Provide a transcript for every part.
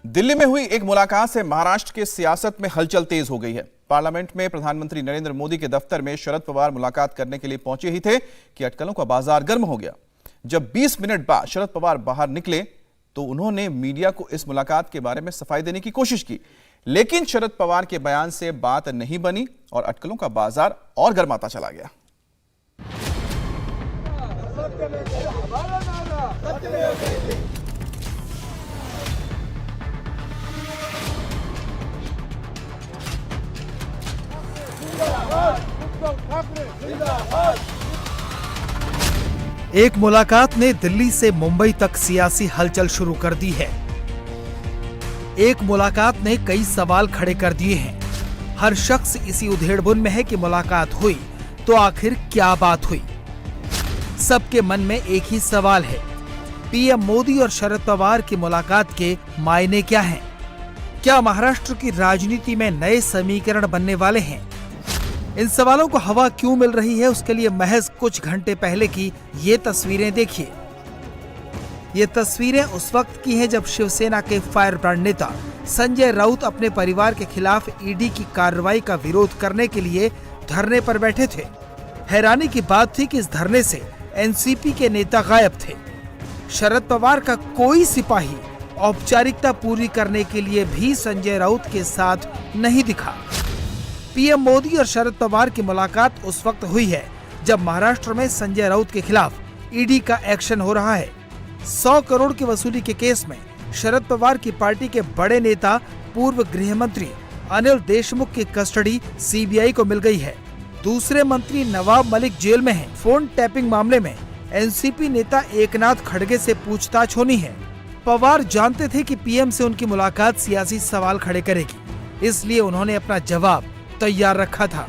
दिल्ली में हुई एक मुलाकात से महाराष्ट्र के सियासत में हलचल तेज हो गई है। पार्लियामेंट में प्रधानमंत्री नरेंद्र मोदी के दफ्तर में शरद पवार मुलाकात करने के लिए पहुंचे ही थे कि अटकलों का बाजार गर्म हो गया। जब 20 मिनट बाद शरद पवार बाहर निकले तो उन्होंने मीडिया को इस मुलाकात के बारे में सफाई देने की कोशिश की, लेकिन शरद पवार के बयान से बात नहीं बनी और अटकलों का बाजार और गर्माता चला गया। एक मुलाकात ने दिल्ली से मुंबई तक सियासी हलचल शुरू कर दी है। एक मुलाकात ने कई सवाल खड़े कर दिए हैं। हर शख्स इसी उधेड़बुन में है कि मुलाकात हुई तो आखिर क्या बात हुई। सबके मन में एक ही सवाल है, पीएम मोदी और शरद पवार की मुलाकात के मायने क्या हैं? क्या महाराष्ट्र की राजनीति में नए समीकरण बनने वाले हैं? इन सवालों को हवा क्यों मिल रही है, उसके लिए महज कुछ घंटे पहले की ये तस्वीरें देखिए। ये तस्वीरें उस वक्त की हैं जब शिवसेना के फायर ब्रांड नेता संजय राउत अपने परिवार के खिलाफ ईडी की कार्रवाई का विरोध करने के लिए धरने पर बैठे थे। हैरानी की बात थी कि इस धरने से एनसीपी के नेता गायब थे। शरद पवार का कोई सिपाही औपचारिकता पूरी करने के लिए भी संजय राउत के साथ नहीं दिखा। पीएम मोदी और शरद पवार की मुलाकात उस वक्त हुई है जब महाराष्ट्र में संजय राउत के खिलाफ ईडी का एक्शन हो रहा है। 100 करोड़ की वसूली के केस में शरद पवार की पार्टी के बड़े नेता पूर्व गृह मंत्री अनिल देशमुख की कस्टडी सीबीआई को मिल गई है। दूसरे मंत्री नवाब मलिक जेल में हैं। फोन टैपिंग मामले में एनसीपी नेता एकनाथ खड़गे से पूछताछ होनी है। पवार जानते थे कि पीएम से उनकी मुलाकात सियासी सवाल खड़े करेगी, इसलिए उन्होंने अपना जवाब तैयार रखा था।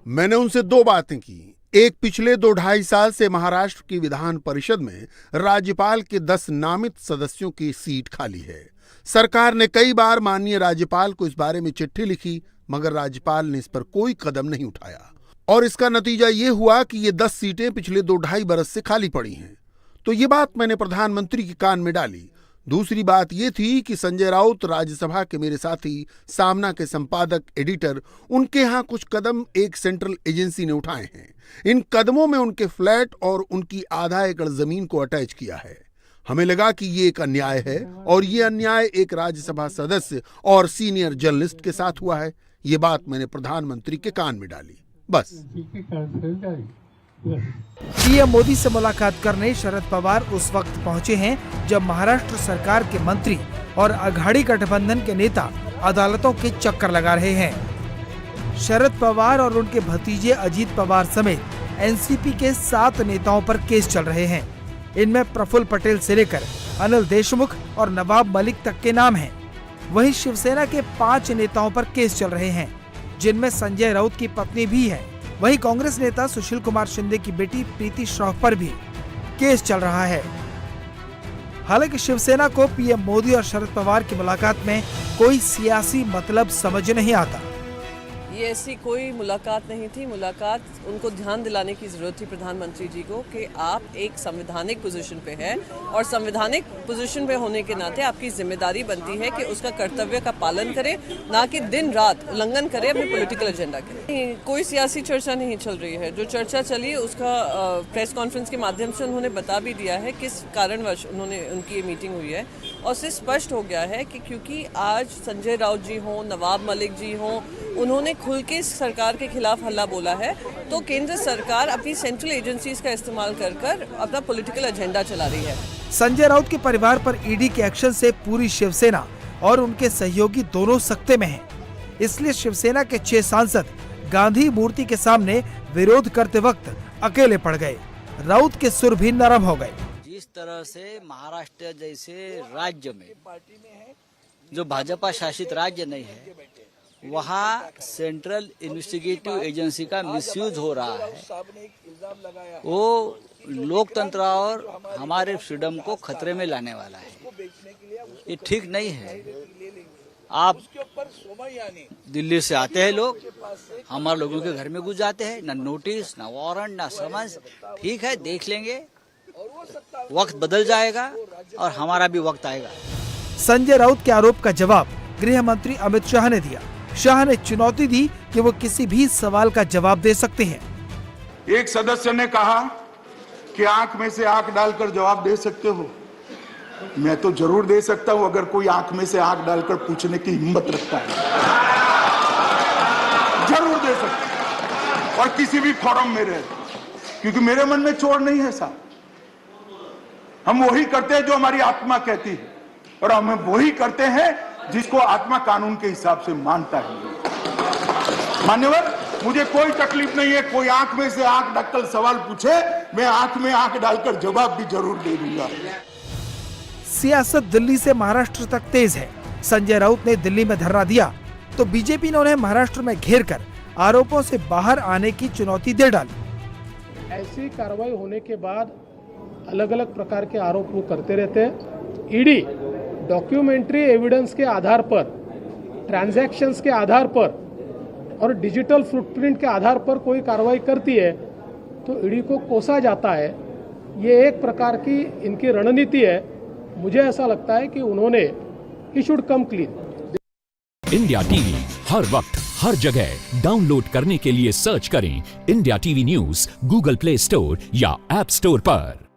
मैंने उनसे दो बातें की। एक, पिछले 2-2.5 साल से महाराष्ट्र की विधान परिषद में राज्यपाल के 10 नामित सदस्यों की सीट खाली है। सरकार ने कई बार माननीय राज्यपाल को इस बारे में चिट्ठी लिखी, मगर राज्यपाल ने इस पर कोई कदम नहीं उठाया और इसका नतीजा ये हुआ कि ये 10 सीटें पिछले 2-2.5 बरस से खाली पड़ी हैं। तो ये बात मैंने प्रधानमंत्री के कान में डाली। दूसरी बात ये थी कि संजय राउत राज्यसभा के मेरे साथी, सामना के संपादक, एडिटर, उनके यहाँ कुछ कदम एक सेंट्रल एजेंसी ने उठाए हैं। इन कदमों में उनके फ्लैट और उनकी आधा एकड़ जमीन को अटैच किया है। हमें लगा कि ये एक अन्याय है और ये अन्याय एक राज्यसभा सदस्य और सीनियर जर्नलिस्ट के साथ हुआ है। ये बात मैंने प्रधानमंत्री के कान में डाली, बस। पीएम मोदी से मुलाकात करने शरद पवार उस वक्त पहुंचे हैं जब महाराष्ट्र सरकार के मंत्री और अघाड़ी गठबंधन के नेता अदालतों के चक्कर लगा रहे हैं। शरद पवार और उनके भतीजे अजीत पवार समेत एनसीपी के 7 नेताओं पर केस चल रहे हैं। इनमें प्रफुल्ल पटेल से लेकर अनिल देशमुख और नवाब मलिक तक के नाम हैं। वहीं शिवसेना के 5 नेताओं पर केस चल रहे हैं, जिनमें संजय राउत की पत्नी भी है। वहीं कांग्रेस नेता सुशील कुमार शिंदे की बेटी प्रीति श्रॉफ पर भी केस चल रहा है। हालांकि शिवसेना को पीएम मोदी और शरद पवार की मुलाकात में कोई सियासी मतलब समझ नहीं आता। ये ऐसी कोई मुलाकात नहीं थी। मुलाकात उनको ध्यान दिलाने की जरूरत थी प्रधानमंत्री जी को कि आप एक संवैधानिक पोजीशन पे हैं और संवैधानिक पोजीशन पे होने के नाते आपकी जिम्मेदारी बनती है कि उसका कर्तव्य का पालन करें, ना कि दिन रात उल्लंघन करें अपने पॉलिटिकल एजेंडा के। कोई सियासी चर्चा नहीं चल रही है। जो चर्चा चली उसका प्रेस कॉन्फ्रेंस के माध्यम से उन्होंने बता भी दिया है किस कारणवश उनकी ये मीटिंग हुई है और उससे स्पष्ट हो गया है कि क्योंकि आज संजय राउत जी हों, नवाब मलिक जी हों, उन्होंने खुल के सरकार के खिलाफ हल्ला बोला है, तो केंद्र सरकार अपनी सेंट्रल एजेंसीज का इस्तेमाल कर अपना पॉलिटिकल एजेंडा चला रही है। संजय राउत के परिवार पर ईडी के एक्शन से पूरी शिवसेना और उनके सहयोगी दोनों सख्ते में हैं। इसलिए शिवसेना के 6 सांसद गांधी मूर्ति के सामने विरोध करते वक्त अकेले पड़ गए। राउत के सुर भी नरम हो गए। जिस तरह से महाराष्ट्र जैसे राज्य में जो भाजपा शासित राज्य नहीं है, वहाँ सेंट्रल इन्वेस्टिगेटिव एजेंसी का मिसयूज हो रहा है, वो लोकतंत्र और हमारे फ्रीडम को खतरे में लाने वाला है। ये ठीक नहीं है। आप दिल्ली से आते हैं लोग, हमारे लोगों के घर में घुस जाते हैं, ना नोटिस, ना वारंट, ना समझ। ठीक है, देख लेंगे, वक्त बदल जाएगा और हमारा भी वक्त आएगा। संजय राउत के आरोप का जवाब गृह मंत्री अमित शाह ने दिया। शाह ने चुनौती दी कि वो किसी भी सवाल का जवाब दे सकते हैं। एक सदस्य ने कहा कि आंख में से आंख डालकर जवाब दे सकते हो। मैं तो जरूर दे सकता हूं अगर कोई आंख में से आंख डालकर पूछने की हिम्मत रखता है, जरूर दे सकता हूं, और किसी भी फोरम में रहे, क्योंकि मेरे मन में चोर नहीं है साहब। हम वही करते हैं जो हमारी आत्मा कहती है, और हम वही करते हैं जिसको आत्मा कानून के हिसाब से मानता है। मान्यवर, मुझे कोई तकलीफ नहीं है, कोई आंख में से आंख डालकर सवाल पूछे, मैं आंख में आंख डालकर जवाब भी जरूर दे दूंगा। सियासत दिल्ली से महाराष्ट्र तक तेज है। संजय राउत ने दिल्ली में धरना दिया तो बीजेपी ने उन्हें महाराष्ट्र में घेर कर आरोपों से बाहर आने की चुनौती दे डाली। ऐसी कार्रवाई होने के बाद अलग अलग प्रकार के आरोप वो करते रहते हैं। ईडी डॉक्यूमेंट्री एविडेंस के आधार पर, ट्रांजैक्शंस के आधार पर और डिजिटल फुटप्रिंट के आधार पर कोई कार्रवाई करती है तो ईडी को कोसा जाता है। ये एक प्रकार की इनकी रणनीति है। मुझे ऐसा लगता है कि उन्होंने he should come clean. India TV हर वक्त हर जगह डाउनलोड करने के लिए सर्च करें India TV news Google Play Store या ऐप स्टोर पर।